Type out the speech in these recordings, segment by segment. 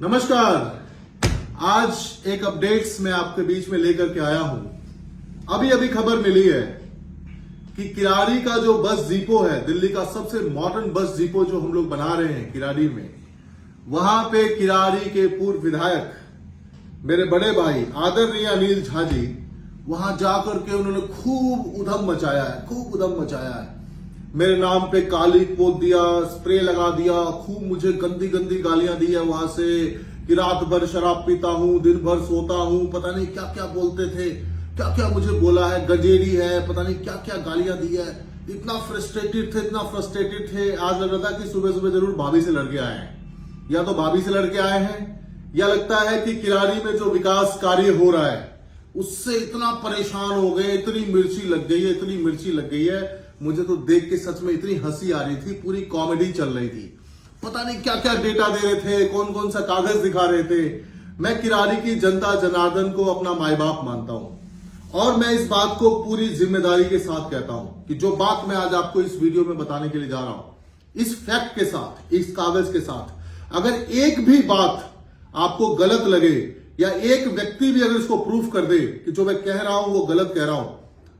नमस्कार। आज एक अपडेट्स मैं आपके बीच में लेकर के आया हूं। अभी अभी खबर मिली है कि किराड़ी का जो बस डिपो है, दिल्ली का सबसे मॉडर्न बस डिपो जो हम लोग बना रहे हैं किराड़ी में, वहां पे किराड़ी के पूर्व विधायक मेरे बड़े भाई आदरणीय अनिल झा जी वहां जाकर के उन्होंने खूब उधम मचाया है। मेरे नाम पे काली पोत दिया, स्प्रे लगा दिया, खूब मुझे गंदी गंदी गालियां दी है वहां से कि रात भर शराब पीता हूं, दिन भर सोता हूं, पता नहीं क्या क्या बोलते थे, क्या क्या मुझे बोला है, गजेड़ी है, पता नहीं क्या क्या गालियां दी है। इतना फ्रस्ट्रेटेड थे। आज लग रहा था कि सुबह सुबह जरूर भाभी से लड़के आए हैं, या तो भाभी से लड़के आए हैं, या लगता है कि किराड़ी में जो विकास कार्य हो रहा है उससे इतना परेशान हो गए, इतनी मिर्ची लग गई है। मुझे तो देख के सच में इतनी हंसी आ रही थी, पूरी कॉमेडी चल रही थी। पता नहीं क्या क्या डेटा दे रहे थे, कौन कौन सा कागज दिखा रहे थे। मैं किराड़ी की जनता जनार्दन को अपना माई बाप मानता हूं और मैं इस बात को पूरी जिम्मेदारी के साथ कहता हूं कि जो बात मैं आज आपको इस वीडियो में बताने के लिए जा रहा हूं, इस फैक्ट के साथ, इस कागज के साथ, अगर एक भी बात आपको गलत लगे या एक व्यक्ति भी अगर इसको प्रूफ कर दे कि जो मैं कह रहा हूं वो गलत कह रहा हूं,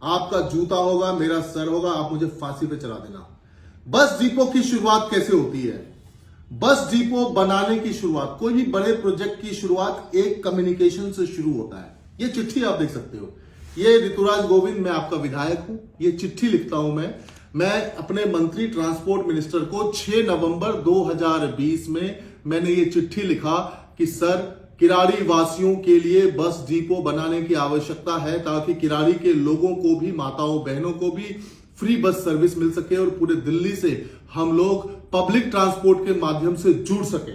आपका जूता होगा, मेरा सर होगा, आप मुझे फांसी पे चला देना। बस डिपो की शुरुआत कैसे होती है? बस डिपो बनाने की शुरुआत, कोई भी बड़े प्रोजेक्ट की शुरुआत एक कम्युनिकेशन से शुरू होता है। ये चिट्ठी आप देख सकते हो, ये ऋतुराज गोविंद, मैं आपका विधायक हूं, ये चिट्ठी लिखता हूं मैं अपने मंत्री ट्रांसपोर्ट मिनिस्टर को 6 नवंबर 2020 में मैंने ये चिट्ठी लिखा कि सर, किराड़ी वासियों के लिए बस डिपो बनाने की आवश्यकता है ताकि किराड़ी के लोगों को भी, माताओं बहनों को भी फ्री बस सर्विस मिल सके और पूरे दिल्ली से हम लोग पब्लिक ट्रांसपोर्ट के माध्यम से जुड़ सके।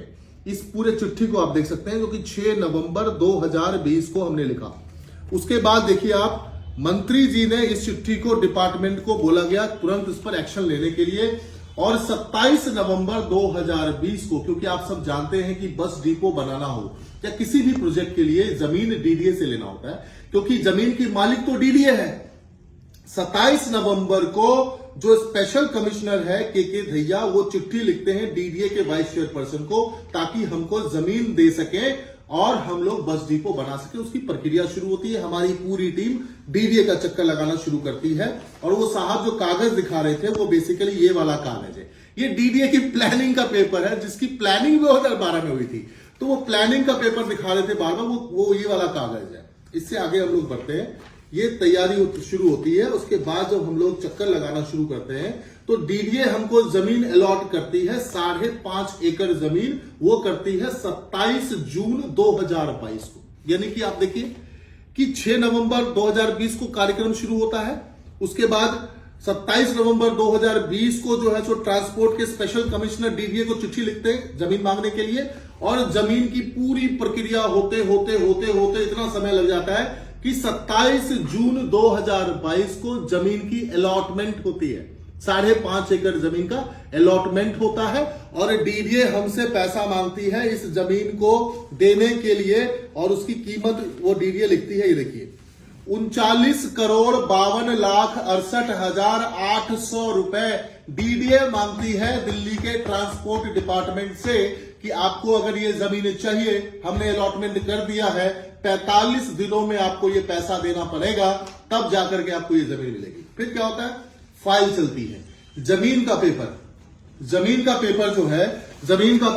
इस पूरे चिट्ठी को आप देख सकते हैं, जो कि 6 नवंबर 2020 को हमने लिखा। उसके बाद देखिए आप, मंत्री जी ने इस चिट्ठी को डिपार्टमेंट को बोला गया तुरंत इस पर एक्शन लेने के लिए, और 27 नवंबर 2020 को, क्योंकि आप सब जानते हैं कि बस डिपो बनाना हो या किसी भी प्रोजेक्ट के लिए जमीन डीडीए से लेना होता है, क्योंकि जमीन की मालिक तो डीडीए है। 27 नवंबर को जो स्पेशल कमिश्नर है के धैया, वो चिट्ठी लिखते हैं डीडीए के वाइस चेयरपर्सन को ताकि हमको जमीन दे सके और हम लोग बस डिपो बना सके। उसकी प्रक्रिया शुरू होती है, हमारी पूरी टीम डीडीए का चक्कर लगाना शुरू करती है। और वो साहब जो कागज दिखा रहे थे वो बेसिकली ये वाला कागज है, ये डीडीए की प्लानिंग का पेपर है, जिसकी प्लानिंग 2012 में हुई थी। तो वो प्लानिंग का पेपर दिखा रहे थे बार बार, वो ये वाला कागज है। इससे आगे हम लोग बढ़ते हैं, ये तैयारी शुरू होती है। उसके बाद जब हम लोग चक्कर लगाना शुरू करते हैं तो डीडीए हमको जमीन अलॉट करती है, 5.5 एकड़ जमीन, वो करती है 27 जून 2022 को। यानी कि आप देखिए कि 6 नवंबर 2020 को कार्यक्रम शुरू होता है। उसके बाद 27 नवंबर 2020 को जो है सो ट्रांसपोर्ट के स्पेशल कमिश्नर डीडीए को चिट्ठी लिखते हैं जमीन मांगने के लिए, और जमीन की पूरी प्रक्रिया होते होते इतना समय लग जाता है कि 27 जून 2022 को जमीन की अलॉटमेंट होती है। 5.5 एकड़ जमीन का अलॉटमेंट होता है और डीडीए हमसे पैसा मांगती है इस जमीन को देने के लिए, और उसकी कीमत वो डीडीए लिखती है, ये देखिए 39,62,68,800 रुपए डीडीए मांगती है दिल्ली के ट्रांसपोर्ट डिपार्टमेंट से कि आपको अगर ये जमीन चाहिए, हमने अलॉटमेंट कर दिया है, 45 दिनों में आपको ये पैसा देना पड़ेगा, तब जाकर के आपको ये जमीन मिलेगी। फिर क्या होता है, फाइल चलती है, जमीन का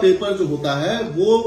पेपर जो होता है वो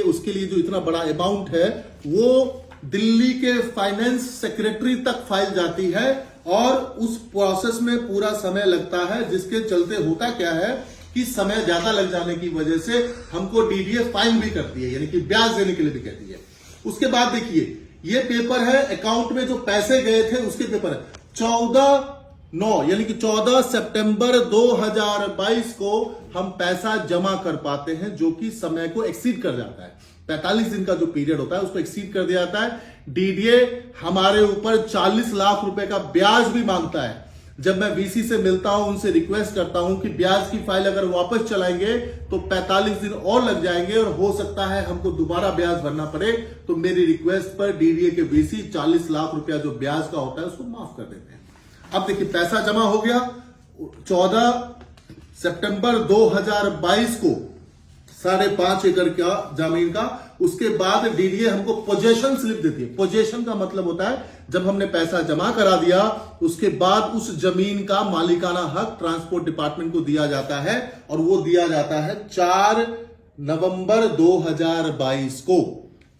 उसके लिए जो इतना बड़ा अमाउंट है वो दिल्ली के फाइनेंस सेक्रेटरी तक फाइल जाती है, और उस प्रोसेस में पूरा समय लगता है, जिसके चलते होता क्या है कि समय ज्यादा लग जाने की वजह से हमको डीडीए फाइन भी करती है, यानी कि ब्याज देने के लिए भी कहती है। उसके बाद देखिए, ये पेपर है अकाउंट में जो पैसे गए थे उसके पेपर है 14/9 यानी कि 14 सितंबर 2022 को हम पैसा जमा कर पाते हैं, जो कि समय को एक्सीड कर जाता है। 45 दिन का जो पीरियड होता है उसको एक्सीड कर दिया जाता है। डीडीए हमारे ऊपर 40 लाख रुपए का ब्याज भी मांगता है। जब मैं वीसी से मिलता हूं, उनसे रिक्वेस्ट करता हूं कि ब्याज की फाइल अगर वापस चलाएंगे तो 45 दिन और लग जाएंगे और हो सकता है हमको दोबारा ब्याज भरना पड़े, तो मेरी रिक्वेस्ट पर डीडीए के वीसी 40 लाख रुपया जो ब्याज का होता है उसको माफ कर देते हैं। अब देखिए, पैसा जमा हो गया 14 सितंबर 2022 को 5.5 एकड़ का जमीन का। उसके बाद डीडीए हमको पोजेशन स्लिप देती है। पोजेशन का मतलब होता है जब हमने पैसा जमा करा दिया उसके बाद उस जमीन का मालिकाना हक ट्रांसपोर्ट डिपार्टमेंट को दिया जाता है, और वो दिया जाता है 4 नवंबर 2022 को।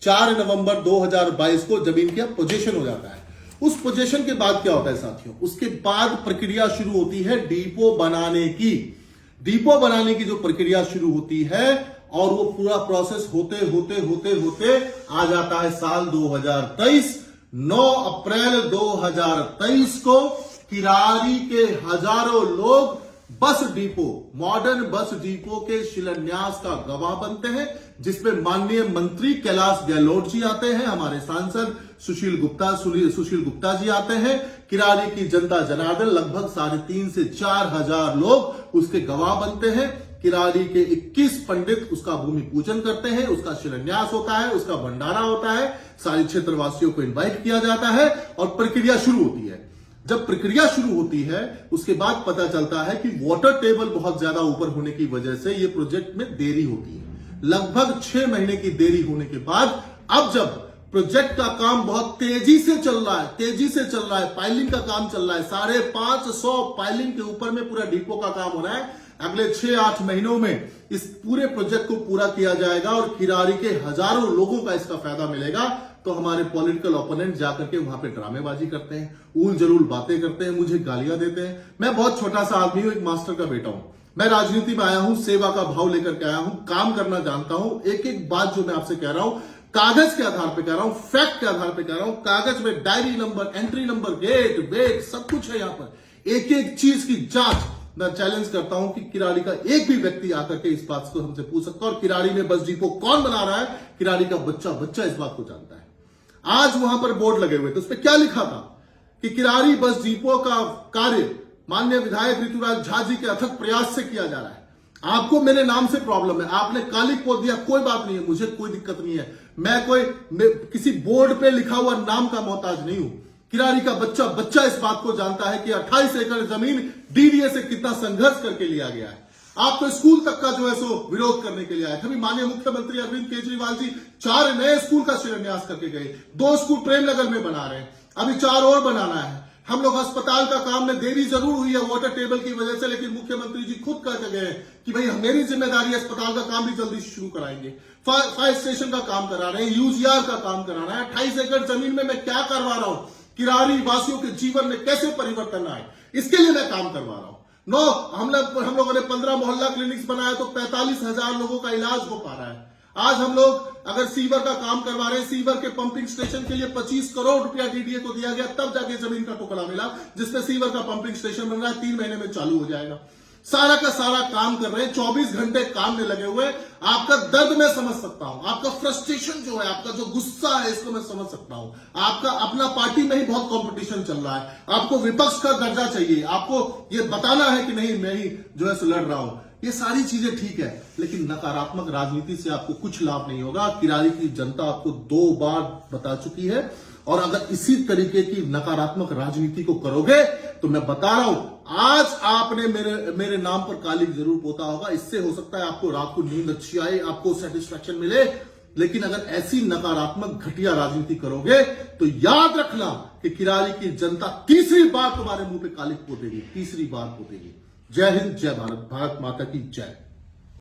4 नवंबर 2022 को जमीन का पोजेशन हो जाता है। उस पोजेशन के बाद क्या होता है साथियों, उसके बाद प्रक्रिया शुरू होती है डिपो बनाने की। डिपो बनाने की जो प्रक्रिया शुरू होती है और वो पूरा प्रोसेस होते होते होते होते आ जाता है साल 2023। 9 अप्रैल 2023 को किरारी के हजारों लोग bus depot, modern bus depot के शिलान्यास का गवाह बनते हैं, जिसमें माननीय मंत्री कैलाश गहलोत जी आते हैं, हमारे सांसद सुशील गुप्ता जी आते हैं, किरारी की जनता जनार्दन लगभग 3.5 से 4 हजार लोग उसके गवाह बनते हैं। किरारी के 21 पंडित उसका भूमि पूजन करते हैं, उसका शिलान्यास होता है, उसका भंडारा होता है, सारे क्षेत्रवासियों को इन्वाइट किया जाता है और प्रक्रिया शुरू होती है। जब प्रक्रिया शुरू होती है उसके बाद पता चलता है कि वाटर टेबल बहुत ज्यादा ऊपर होने की वजह से ये प्रोजेक्ट में देरी होती है। लगभग 6 महीने की देरी होने के बाद अब जब प्रोजेक्ट का काम बहुत तेजी से चल रहा है, पाइलिंग का काम चल रहा है, 550 पाइलिंग के ऊपर में पूरा डिपो का काम हो रहा है। अगले 6-8 महीनों में इस पूरे प्रोजेक्ट को पूरा किया जाएगा और किरारी के हजारों लोगों का इसका फायदा मिलेगा। तो हमारे पॉलिटिकल ओपोनेंट जाकर के वहां पे ड्रामेबाजी करते हैं, ऊल जरूल बातें करते हैं, मुझे गालियां देते हैं। मैं बहुत छोटा सा आदमी हूं, एक मास्टर का बेटा हूं। मैं राजनीति में आया हूं, सेवा का भाव लेकर के आया हूं, काम करना जानता हूं। एक एक बात जो मैं आपसे कह रहा हूं कागज के आधार पे कह रहा हूं, फैक्ट के आधार पे कह रहा हूं। कागज में diary number, entry number, gate weight सब कुछ है। यहां पर एक एक चीज की जांच मैं चैलेंज करता हूं कि किरारी का एक भी व्यक्ति आकर के इस बात को हमसे पूछ सकता है। और किरारी में बस डिपो कौन बना रहा है, किरारी का बच्चा इस बात को जानता है। आज वहां पर बोर्ड लगे हुए थे, उस पर क्या लिखा था कि किरारी बस डिपो का कार्य माननीय विधायक ऋतुराज झा जी के अथक प्रयास से किया जा रहा है। आपको मेरे नाम से प्रॉब्लम है, आपने कालिक पोत दिया, कोई बात नहीं है, मुझे कोई दिक्कत नहीं है। मैं किसी बोर्ड पे लिखा हुआ नाम का मोहताज नहीं हूं। किरारी का बच्चा इस बात को जानता है कि 28 एकड़ जमीन डीडीए से कितना संघर्ष करके लिया गया है। आप तो स्कूल तक का जो है सो विरोध करने के लिए आए। कभी माननीय मुख्यमंत्री अरविंद केजरीवाल जी 4 नए स्कूल का शिलान्यास करके गए, 2 स्कूल प्रेमनगर में बना रहे हैं, अभी 4 और बनाना है। हम लोग अस्पताल का काम में देरी जरूर हुई है वाटर टेबल की वजह से, लेकिन मुख्यमंत्री जी खुद कहकर गए कि भाई मेरी जिम्मेदारी है, अस्पताल का काम भी जल्दी शुरू कराएंगे। फायर स्टेशन का काम करा रहे हैं, यूजीआर का काम कराना है। 28 एकड़ जमीन में मैं क्या करवा रहा हूं, किरारी वासियों के जीवन में कैसे परिवर्तन आए, इसके लिए मैं काम करवा रहा हूं। हम लोगों ने 15 मोहल्ला क्लिनिक्स बनाया तो 45,000 लोगों का इलाज हो पा रहा है। आज हम लोग अगर सीवर का काम करवा रहे हैं, सीवर के पंपिंग स्टेशन के लिए 25 करोड़ रुपया डीडीए को दिया गया, तब जाके जमीन का टुकड़ा मिला जिसमें सीवर का पंपिंग स्टेशन बन रहा है, 3 महीने में चालू हो जाएगा। सारा का सारा काम कर रहे हैं, 24 घंटे काम में लगे हुए। आपका दर्द मैं समझ सकता हूं, आपका फ्रस्ट्रेशन जो है, आपका जो गुस्सा है, इसको मैं समझ सकता हूं। आपका अपना पार्टी में ही बहुत कंपटीशन चल रहा है, आपको विपक्ष का दर्जा चाहिए, आपको ये बताना है कि नहीं मैं ही जो है लड़ रहा हूं। ये सारी चीजें ठीक है, लेकिन नकारात्मक राजनीति से आपको कुछ लाभ नहीं होगा। किरारी की जनता आपको 2 बार बता चुकी है, और अगर इसी तरीके की नकारात्मक राजनीति को करोगे तो मैं बता रहा हूं, आज आपने मेरे नाम पर कालिक जरूर पोता होगा। इससे हो सकता है आपको रात को नींद अच्छी आए, आपको सेटिस्फैक्शन मिले, लेकिन अगर ऐसी नकारात्मक घटिया राजनीति करोगे तो याद रखना कि किरारी की जनता तीसरी बार तुम्हारे मुंह पे कालिक पोतेगी, तीसरी बार पोतेगी। जय हिंद, जय भारत, भारत माता की जय।